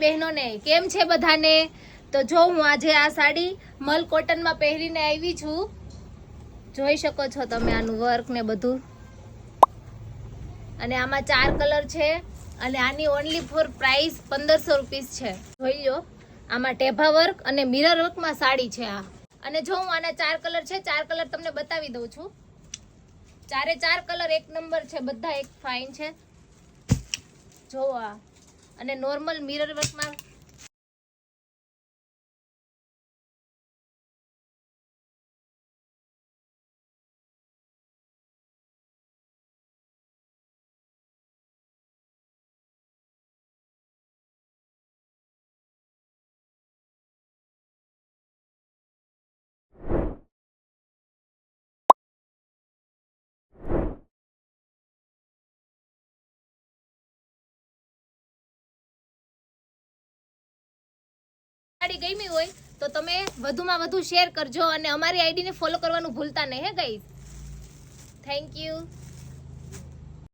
બહેનોને કેમ છે બધાને? તો જો હું આજે આ સાડી મલ કોટનમાં પહેરીને આવી છું. જોઈ શકો છો તમે આનું વર્ક ને બધું. અને આમાં 4 કલર છે અને આની ઓનલી ફોર પ્રાઇસ 1500 રૂપીસ છે. જોઈ લો, આમાં ટેભા વર્ક અને મિરર વર્કમાં સાડી છે આ. અને જો હું આના 4 કલર છે, 4 કલર તમને બતાવી દઉં છું. 4 કલર એક નંબર છે, બધા એક ફાઇન છે. જો આ અને નોર્મલ મિરર વર્કમાં સાડી ગમી હોય તો તમે વધુમાં વધુ શેર કરજો અને અમારી આઈડીને ફોલો કરવાનું ભૂલતા નહીં હે ગાઈસ. Thank you.